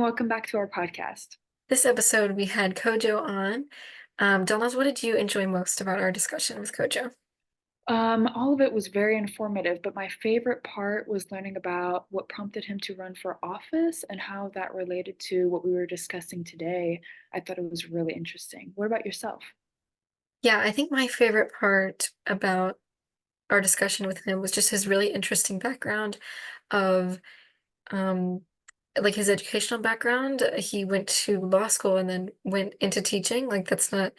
welcome back to our podcast. This episode, we had Kojo on. Delnaz, what did you enjoy most about our discussion with Kojo? All of it was very informative, but my favorite part was learning about what prompted him to run for office and how that related to what we were discussing today. I thought it was really interesting. What about yourself? Yeah, I think my favorite part about our discussion with him was just his really interesting background of um, like his educational background. He went to law school and then went into teaching. Like that's not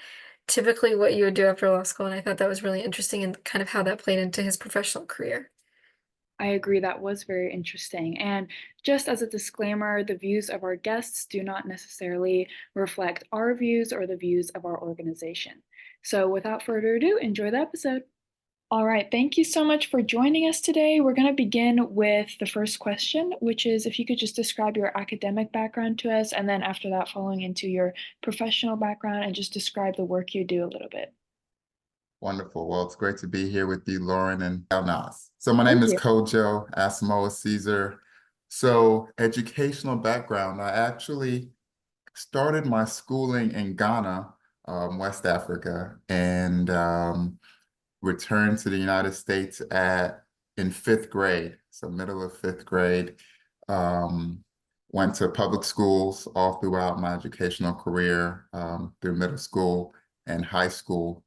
typically what you would do after law school, and I thought that was really interesting and kind of how that played into his professional career. I agree, that was very interesting. And just as a disclaimer, the views of our guests do not necessarily reflect our views or the views of our organization. So without further ado, enjoy the episode. All right, thank you so much for joining us today. We're going to begin with the first question, which is if you could just describe your academic background to us, and then after that, following into your professional background and just describe the work you do a little bit. Wonderful. Well, it's great to be here with you, Lauren and Elnas. So my name Thank is you. Kojo Asamoa-Caesar. So educational background, I actually started my schooling in Ghana, West Africa, and returned to the United States in fifth grade, so middle of fifth grade. Went to public schools all throughout my educational career, through middle school and high school,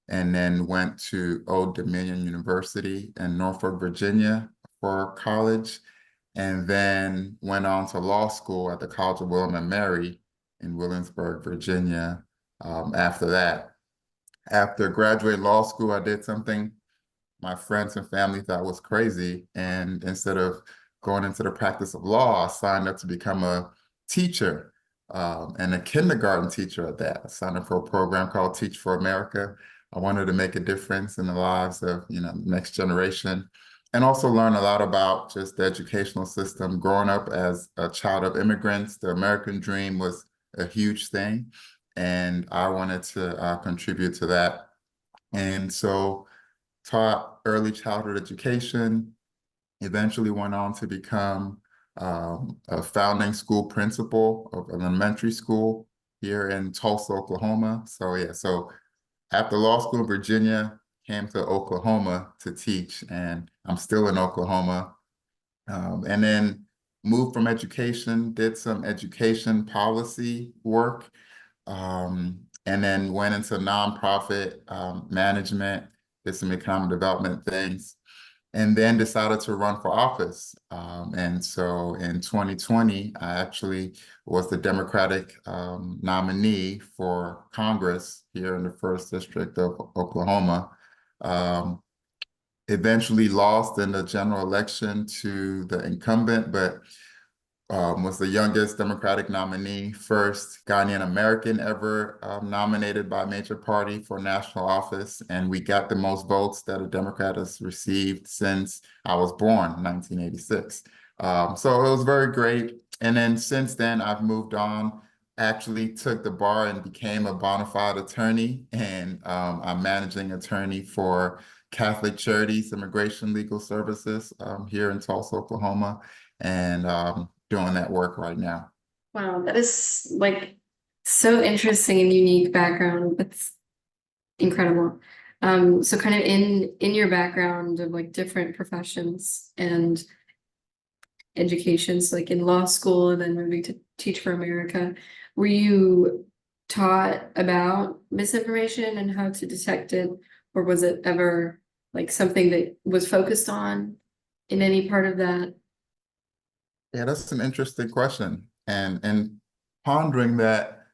and then went to Old Dominion University in Norfolk, Virginia for college, and then went on to law school at the College of William and Mary in Williamsburg, Virginia, after that. After graduating law school, I did something my friends and family thought was crazy. And instead of going into the practice of law, I signed up to become a teacher, and a kindergarten teacher at that. I signed up for a program called Teach for America. I wanted to make a difference in the lives of, the next generation, and also learn a lot about just the educational system. Growing up as a child of immigrants, the American dream was a huge thing, and I wanted to contribute to that. And so taught early childhood education, eventually went on to become a founding school principal of an elementary school here in Tulsa, Oklahoma. So yeah, so after law school in Virginia, came to Oklahoma to teach, and I'm still in Oklahoma. And then moved from education, did some education policy work, and then went into nonprofit management, did some economic development things, and then decided to run for office. And so in 2020, I actually was the Democratic nominee for Congress here in the 1st District of Oklahoma. Eventually lost in the general election to the incumbent, but was the youngest Democratic nominee, first Ghanaian American ever nominated by a major party for national office. And we got the most votes that a Democrat has received since I was born in 1986. So it was very great. And then since then, I've moved on, actually took the bar and became a bona fide attorney. And I'm managing attorney for Catholic Charities Immigration Legal Services here in Tulsa, Oklahoma. And doing that work right now. Wow, that is like so interesting and unique background. That's incredible. So kind of in your background of like different professions and educations, like in law school and then moving to Teach for America, were you taught about misinformation and how to detect it, or was it ever like something that was focused on in any part of that? Yeah, that's an interesting question. And pondering that,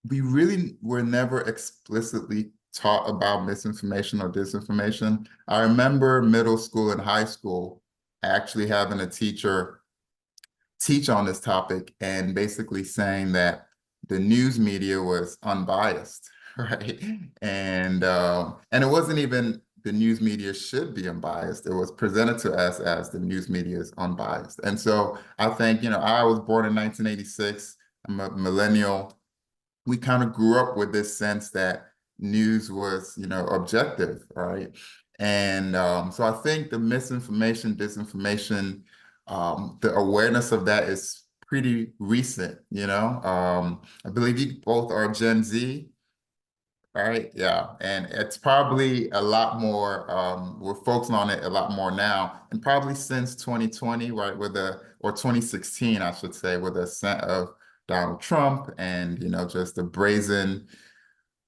we really were never explicitly taught about misinformation or disinformation. I remember middle school and high school actually having a teacher teach on this topic and basically saying that the news media was unbiased, right? And it wasn't even the news media should be unbiased. It was presented to us as the news media is unbiased. And so I think, I was born in 1986. I'm a millennial. We kind of grew up with this sense that news was, objective, right? And so I think the misinformation, disinformation, the awareness of that is pretty recent, I believe you both are Gen Z, right? Yeah. And it's probably a lot more, we're focusing on it a lot more now, and probably since 2020, right, or 2016, I should say, with the ascent of Donald Trump and, just the brazen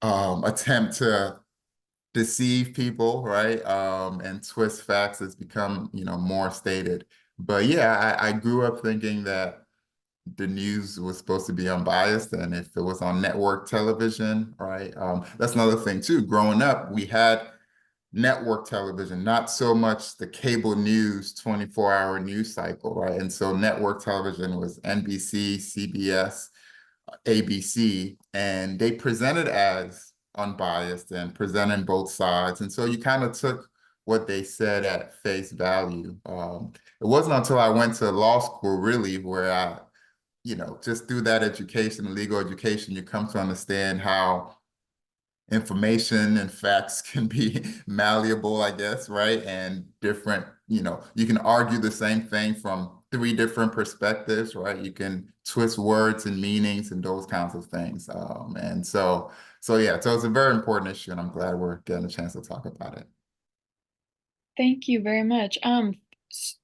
attempt to deceive people, right? And twist facts has become, more stated. But yeah, I grew up thinking that the news was supposed to be unbiased, and if it was on network television, right? That's another thing too. Growing up, we had network television, not so much the cable news 24-hour news cycle, right? And so network television was NBC, CBS, ABC, and they presented as unbiased and presenting both sides. And so you kind of took what they said at face value. It wasn't until I went to law school, really, where I, just through that education, legal education, you come to understand how information and facts can be malleable, I guess, right? And different, you can argue the same thing from three different perspectives, right? You can twist words and meanings and those kinds of things. And so yeah, so it's a very important issue, and I'm glad we're getting a chance to talk about it. Thank you very much.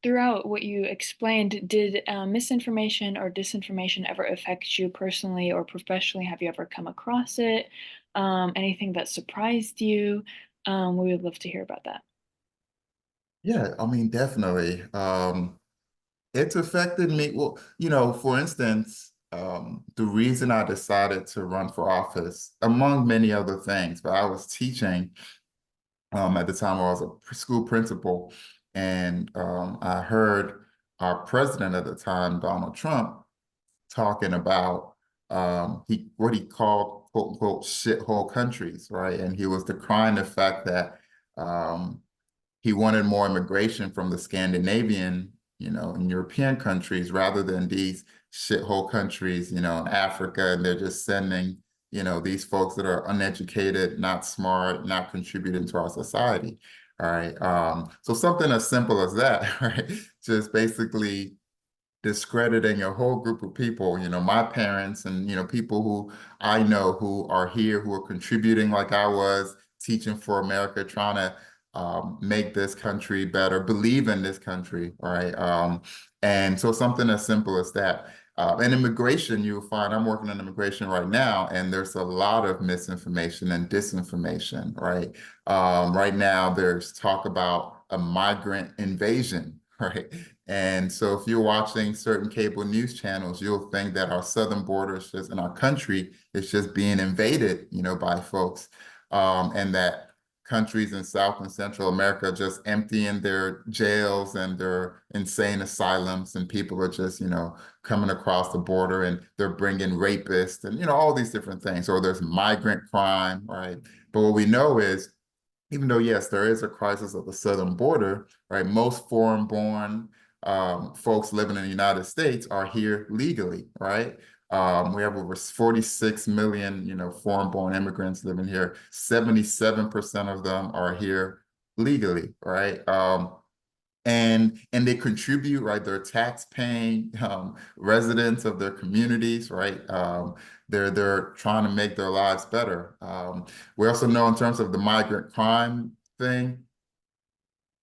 Throughout what you explained, did misinformation or disinformation ever affect you personally or professionally? Have you ever come across it? Anything that surprised you? We would love to hear about that. Yeah, I mean, definitely. It's affected me. Well, for instance, the reason I decided to run for office, among many other things, but I was teaching at the time where I was a school principal, and I heard our president at the time, Donald Trump, talking about what he called quote unquote shithole countries, right? And he was decrying the fact that um, he wanted more immigration from the Scandinavian, and European countries rather than these shithole countries, in Africa, and they're just sending, these folks that are uneducated, not smart, not contributing to our society. All right. So something as simple as that, right? Just basically discrediting a whole group of people, my parents and, people who I know who are here, who are contributing like I was, teaching for America, trying to make this country better, believe in this country, right? And so something as simple as that. And immigration, you'll find I'm working on immigration right now, and there's a lot of misinformation and disinformation, right? Right now, there's talk about a migrant invasion, right? And so if you're watching certain cable news channels, you'll think that our southern border is just in our country is just being invaded, by folks. And that countries in South and Central America are just emptying their jails and their insane asylums, and people are just, coming across the border and they're bringing rapists and, all these different things. Or there's migrant crime, right? But what we know is, even though, yes, there is a crisis at the southern border, right? Most foreign-born folks living in the United States are here legally, right? We have over 46 million, foreign-born immigrants living here. 77% of them are here legally, right? And they contribute, right? They're tax-paying residents of their communities, right? They're trying to make their lives better. We also know, in terms of the migrant crime thing,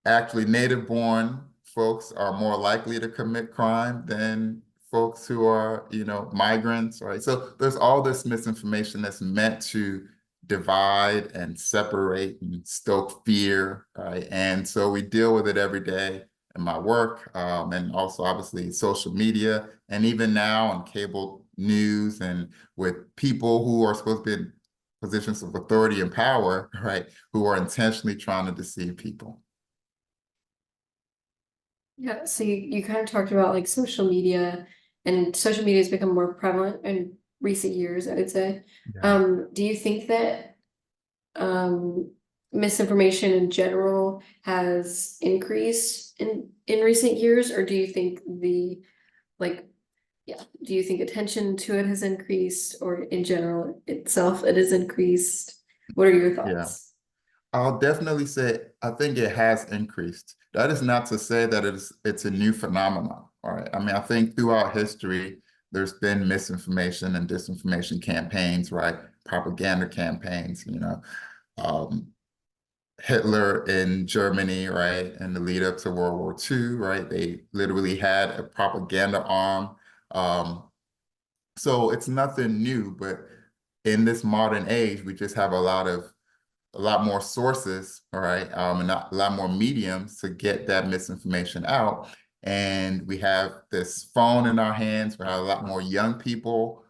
actually native-born folks are more likely to commit crime than folks who are, migrants, right? So there's all this misinformation that's meant to divide and separate and stoke fear, right? And so we deal with it every day in my work, and also obviously social media, and even now on cable news and with people who are supposed to be in positions of authority and power, right, who are intentionally trying to deceive people. Yeah, so you kind of talked about like social media, and social media has become more prevalent in recent years, I would say. Yeah. Do you think that misinformation in general has increased in recent years, or do you think like do you think attention to it has increased, or in general itself it has increased? What are your Yeah. thoughts? I'll definitely say I think it has increased. That is not to say that it's a new phenomenon, All right. I mean, I think throughout history, there's been misinformation and disinformation campaigns, right? Propaganda campaigns, Um, Hitler in Germany, right, in the lead up to World War II, right? They literally had a propaganda arm. Um, so it's nothing new, but in this modern age, we just have a lot more sources, all right, and a lot more mediums to get that misinformation out. And we have this phone in our hands. We have a lot more young people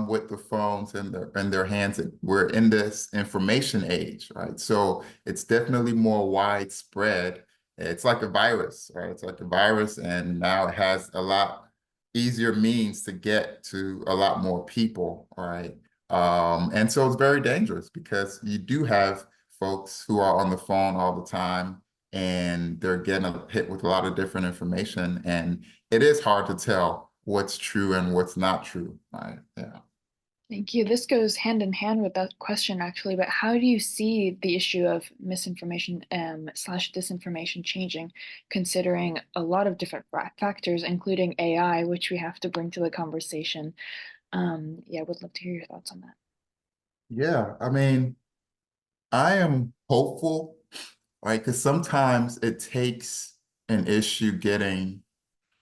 with the phones in their hands. We're in this information age, right? So it's definitely more widespread. It's like a virus, right? It's like a virus, and now it has a lot easier means to get to a lot more people, all right? And so it's very dangerous because you do have folks who are on the phone all the time and they're getting hit with a lot of different information. And it is hard to tell what's true and what's not true. Right? Yeah. Thank you. This goes hand in hand with that question, actually, but how do you see the issue of misinformation slash disinformation changing, considering a lot of different factors, including AI, which we have to bring to the conversation? Yeah, would love to hear your thoughts on that. Yeah. I mean, I am hopeful, right? Because sometimes it takes an issue getting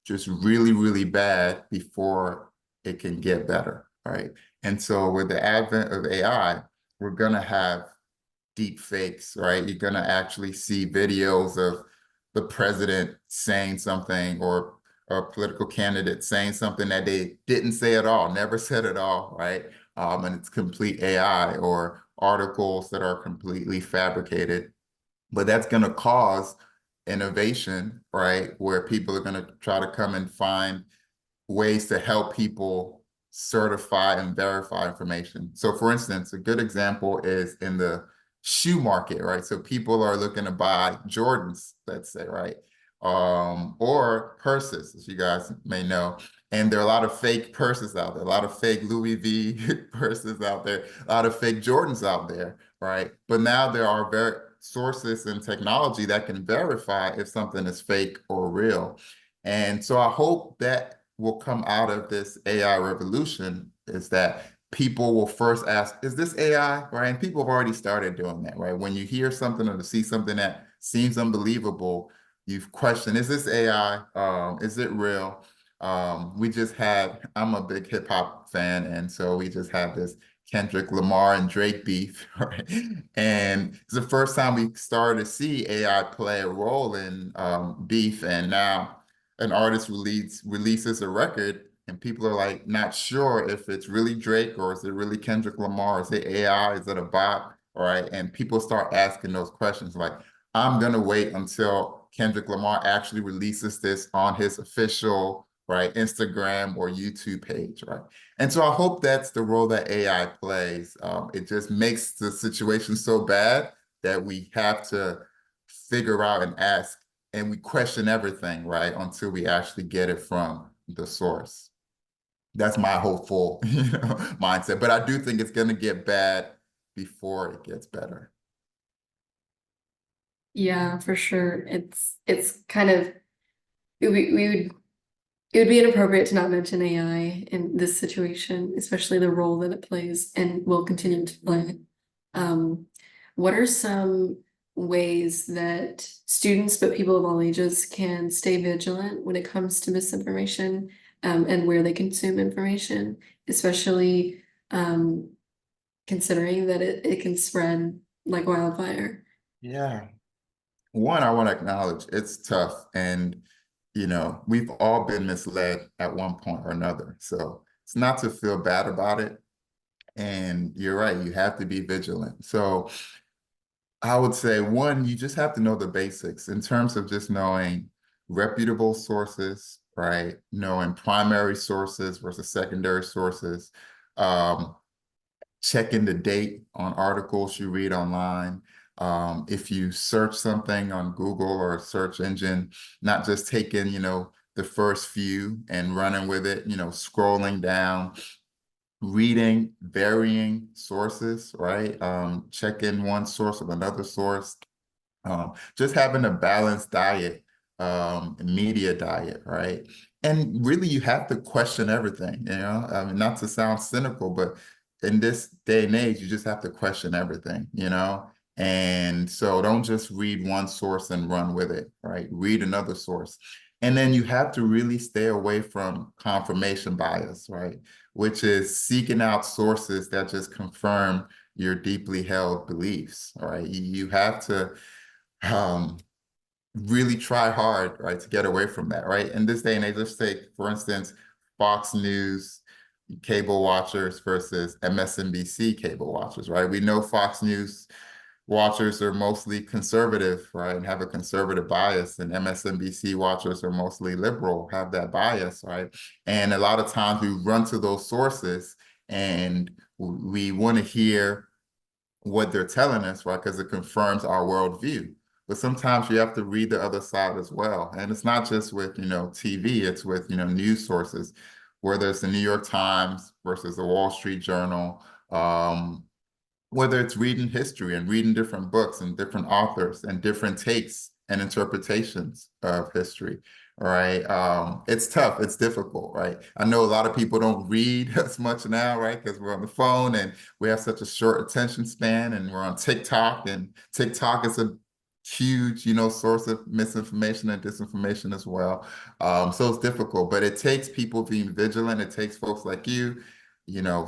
just really, really bad before it can get better, right? And so with the advent of AI, we're going to have deep fakes, right? You're going to actually see videos of the president saying something or a political candidate saying something that they didn't say at all, never said at all, right? And it's complete AI or articles that are completely fabricated. But that's going to cause innovation, right? Where people are going to try to come and find ways to help people certify and verify information. So for instance, a good example is in the shoe market, right? So people are looking to buy Jordans, let's say, right? Or purses, as you guys may know. And there are a lot of fake purses out there, a lot of fake Louis V purses out there, a lot of fake Jordans out there, right? But now there are sources and technology that can verify if something is fake or real. And so I hope that will come out of this AI revolution is that people will first ask, is this AI, right? And people have already started doing that, right? When you hear something or see something that seems unbelievable, you've questioned, is this AI? Is it real? I'm a big hip hop fan, and so we just had this Kendrick Lamar and Drake beef, right? And it's the first time we started to see AI play a role in beef, and now an artist releases a record and people are like not sure if it's really Drake or is it really Kendrick Lamar? Is it AI? Is it a bot? All right. And people start asking those questions like, I'm gonna wait until Kendrick Lamar actually releases this on his official right Instagram or YouTube page, right? And so I hope that's the role that AI plays. It just makes the situation so bad that we have to figure out and ask and we question everything, right, until we actually get it from the source. That's my hopeful, mindset. But I do think it's going to get bad before it gets better. Yeah, for sure. It's kind of we would it would be inappropriate to not mention AI in this situation, especially the role that it plays and will continue to play. What are some ways that students, but people of all ages, can stay vigilant when it comes to misinformation, and where they consume information, especially considering that it can spread like wildfire? Yeah. One, I want to acknowledge it's tough. And, we've all been misled at one point or another. So it's not to feel bad about it. And you're right, you have to be vigilant. So I would say one, you just have to know the basics in terms of just knowing reputable sources, right? Knowing primary sources versus secondary sources. Um, Checking the date on articles you read online. If you search something on Google or a search engine, not just taking, the first few and running with it, scrolling down, reading varying sources, right? Checking one source with another source. Just having a balanced diet media diet, right? And really, you have to question everything, you know? I mean, not to sound cynical, but in this day and age, you just have to question everything, you know? And so don't just read one source and run with it, right? Read another source. And then you have to really stay away from confirmation bias, right? Which is seeking out sources that just confirm your deeply held beliefs, all right? You have to um, really try hard, right, to get away from that, right? In this day and age, let's take, for instance, Fox News cable watchers versus MSNBC cable watchers, right? We know Fox News watchers are mostly conservative, right, and have a conservative bias, and MSNBC watchers are mostly liberal, have that bias, right? And a lot of times we run to those sources and we want to hear what they're telling us, right? Because it confirms our worldview. But sometimes you have to read the other side as well. And it's not just with, TV, it's with, news sources, whether it's the New York Times versus the Wall Street Journal, whether it's reading history and reading different books and different authors and different takes and interpretations of history, right? It's tough, it's difficult, right? I know a lot of people don't read as much now, right? Because we're on the phone and we have such a short attention span, and we're on TikTok, and TikTok is a huge, source of misinformation and disinformation as well. So it's difficult, but it takes people being vigilant. It takes folks like you,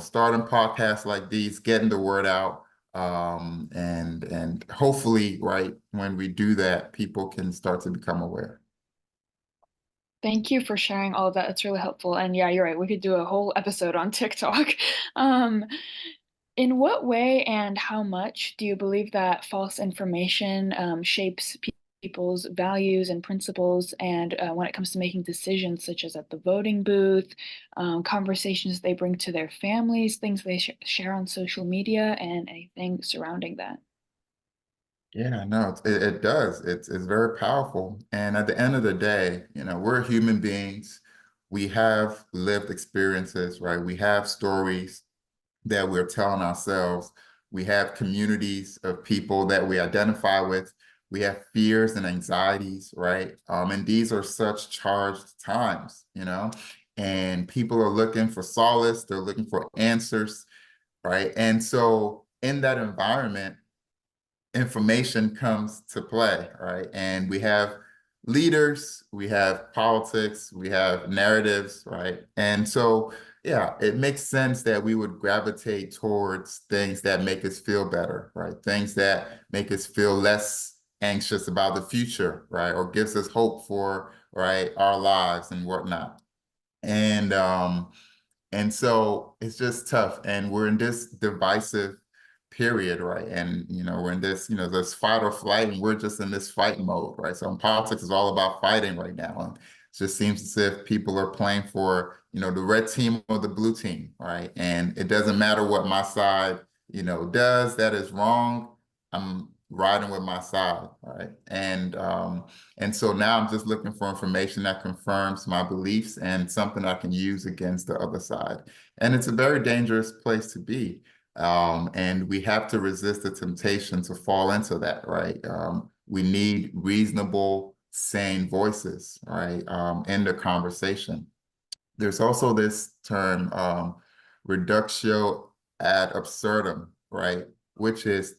starting podcasts like these, getting the word out, and hopefully, right, when we do that, people can start to become aware. Thank you for sharing all of that. It's really helpful. And yeah, you're right. We could do a whole episode on TikTok. Um, in what way and how much do you believe that false information shapes people's values and principles, and when it comes to making decisions, such as at the voting booth, conversations they bring to their families, things they share on social media, and anything surrounding that? Yeah, no, it does. It's very powerful. And at the end of the day, we're human beings. We have lived experiences, right? We have stories that we're telling ourselves. We have communities of people that we identify with. We have fears and anxieties, right? And these are such charged times, and people are looking for solace. They're looking for answers, right? And so in that environment, information comes to play, right? And we have leaders, we have politics, we have narratives, right? And so, yeah, it makes sense that we would gravitate towards things that make us feel better, right? Things that make us feel less anxious about the future, right? Or gives us hope for, right, our lives and whatnot. And so it's just tough. And we're in this divisive period, right? And, we're in this, this fight or flight, and we're just in this fight mode, right? So in politics, is all about fighting right now. And it just seems as if people are playing for, the red team or the blue team, right? And it doesn't matter what my side, does that is wrong. I'm riding with my side, right? And so now I'm just looking for information that confirms my beliefs and something I can use against the other side. And it's a very dangerous place to be. And we have to resist the temptation to fall into that, right? We need reasonable, sane voices, right, in the conversation. There's also this term, reductio ad absurdum, right, which is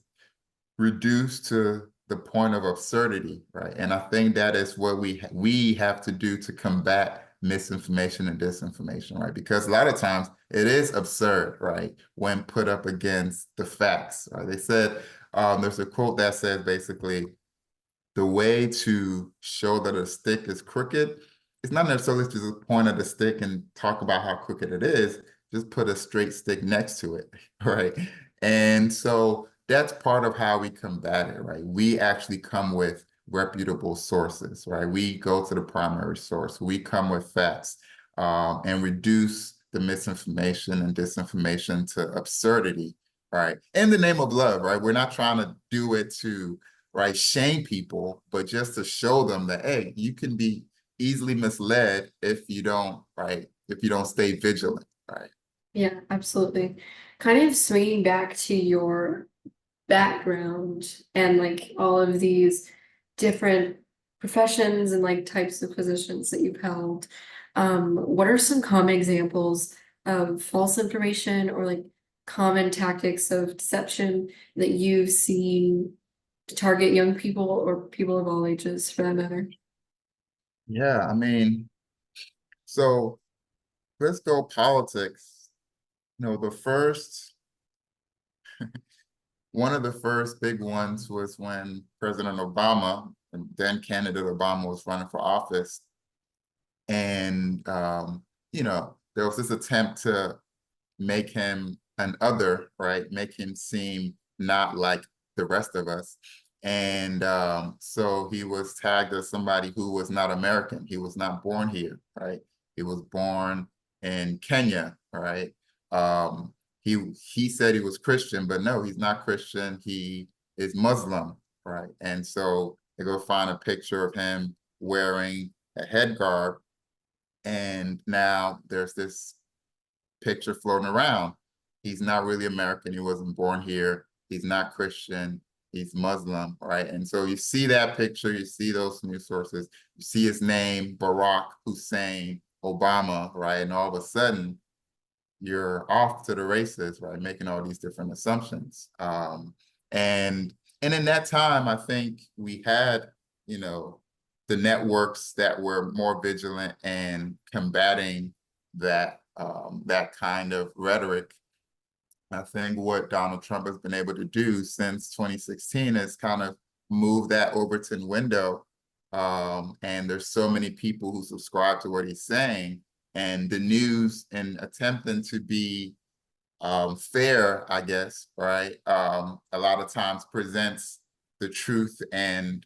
reduced to the point of absurdity, right? And I think that is what we have to do to combat misinformation and disinformation, right? Because a lot of times it is absurd, right, when put up against the facts. Right? They said, there's a quote that says basically, the way to show that a stick is crooked, it's not necessarily just point at the stick and talk about how crooked it is, just put a straight stick next to it, right? And so that's part of how we combat it, right? We actually come with reputable sources, right? We go to the primary source. We come with facts, and reduce the misinformation and disinformation to absurdity, right? In the name of love, right? We're not trying to do it to, right, shame people, but just to show them that, hey, you can be easily misled if you don't, right, if you don't stay vigilant, right? Yeah, absolutely. Kind of swinging back to your background and like all of these different professions and like types of positions that you've held, what are some common examples of false information or like common tactics of deception that you've seen to target young people or people of all ages for that matter? Yeah, I mean, so let's go politics. The first, one of the first big ones was when President Obama, and then candidate Obama, was running for office. And, there was this attempt to make him an other, right? Make him seem not like the rest of us. And so he was tagged as somebody who was not American. He was not born here, right? He was born in Kenya, right? Um, he said he was Christian, but no, he's not Christian. He is Muslim, right? And so they go find a picture of him wearing a head garb, and now there's this picture floating around. He's not really American. He wasn't born here. He's not Christian. He's Muslim, right? And so you see that picture, you see those news sources, you see his name, Barack Hussein Obama, right? And all of a sudden, you're off to the races, right? Making all these different assumptions. And in that time, I think we had, the networks that were more vigilant and combating that kind of rhetoric. I think what Donald Trump has been able to do since 2016 is kind of move that Overton window. And there's so many people who subscribe to what he's saying, and the news, in attempting to be fair, I guess, right? A lot of times presents the truth and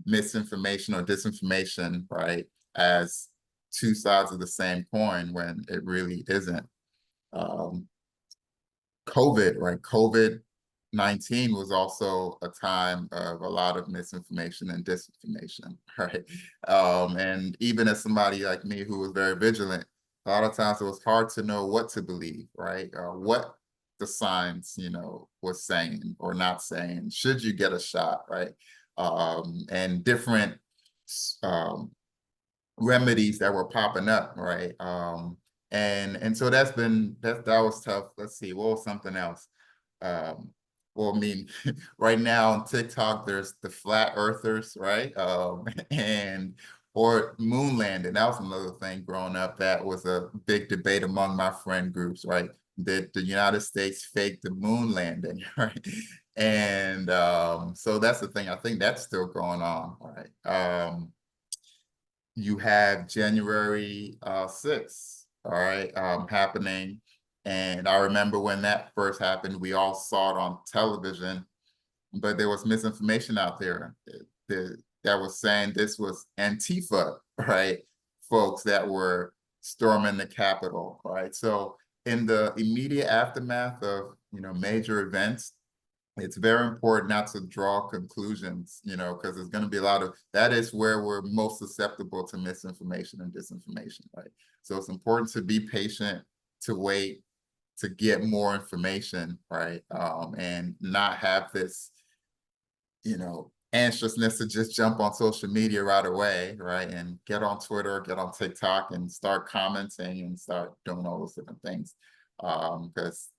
misinformation or disinformation, right, as two sides of the same coin when it really isn't. Um, COVID, right? COVID-19 was also a time of a lot of misinformation and disinformation, right? And even as somebody like me who was very vigilant, a lot of times it was hard to know what to believe, right? What the science, was saying or not saying. Should you get a shot, right? And different um, remedies that were popping up, right? And so that was tough. Let's see, what was something else? Um, well, I mean, right now on TikTok, there's the flat earthers, right? And or moon landing. That was another thing growing up. That was a big debate among my friend groups, right? Did the United States fake the moon landing, right? And so that's the thing. I think that's still going on, right? You have January 6th, all right, happening. And I remember when that first happened, we all saw it on television, but there was misinformation out there that was saying this was Antifa, right? Folks that were storming the Capitol, right? So in the immediate aftermath of, major events, it's very important not to draw conclusions, because there's going to be a lot of, that is where we're most susceptible to misinformation and disinformation, right? So it's important to be patient, to wait, to get more information, right? And not have this, anxiousness to just jump on social media right away, right? And get on Twitter, get on TikTok and start commenting and start doing all those different things. Because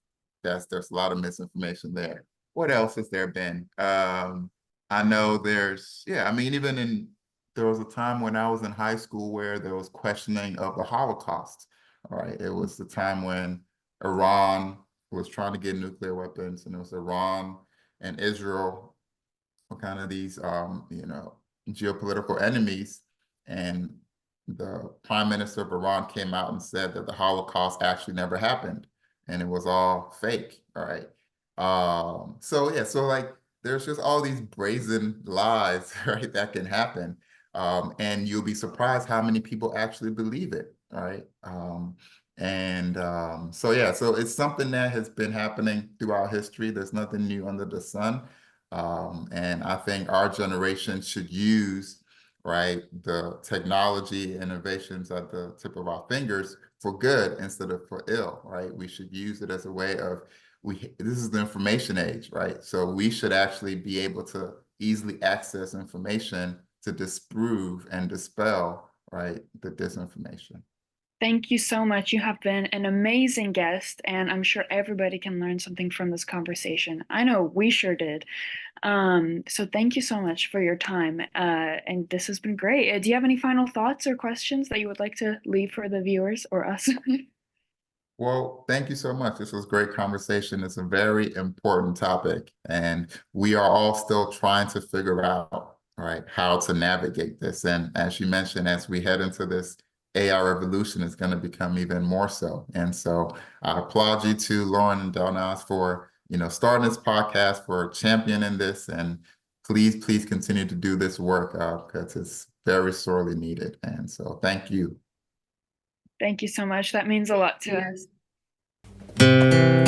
there's a lot of misinformation there. What else has there been? I know I mean, there was a time when I was in high school where there was questioning of the Holocaust, all right? It was the time when Iran was trying to get nuclear weapons, and it was Iran and Israel were kind of these, geopolitical enemies. And the prime minister of Iran came out and said that the Holocaust actually never happened and it was all fake, right? So yeah, so like there's just all these brazen lies, right, that can happen. And you'll be surprised how many people actually believe it, right? So yeah, so it's something that has been happening throughout history. There's nothing new under the sun. And I think our generation should use, right, the technology innovations at the tip of our fingers for good instead of for ill, right? We should use it as a way of, this is the information age, right? So we should actually be able to easily access information to disprove and dispel, right, the disinformation. Thank you so much. You have been an amazing guest, and I'm sure everybody can learn something from this conversation. I know we sure did. So thank you so much for your time. And this has been great. Do you have any final thoughts or questions that you would like to leave for the viewers or us? Well, thank you so much. This was a great conversation. It's a very important topic, and we are all still trying to figure out, right, how to navigate this. And as you mentioned, as we head into this AI revolution, it's going to become even more so. And so I applaud you to Lauren and Delnas for, starting this podcast, for championing this, and please continue to do this work because it's very sorely needed. And so thank you. Thank you so much. That means a lot to us. Yes.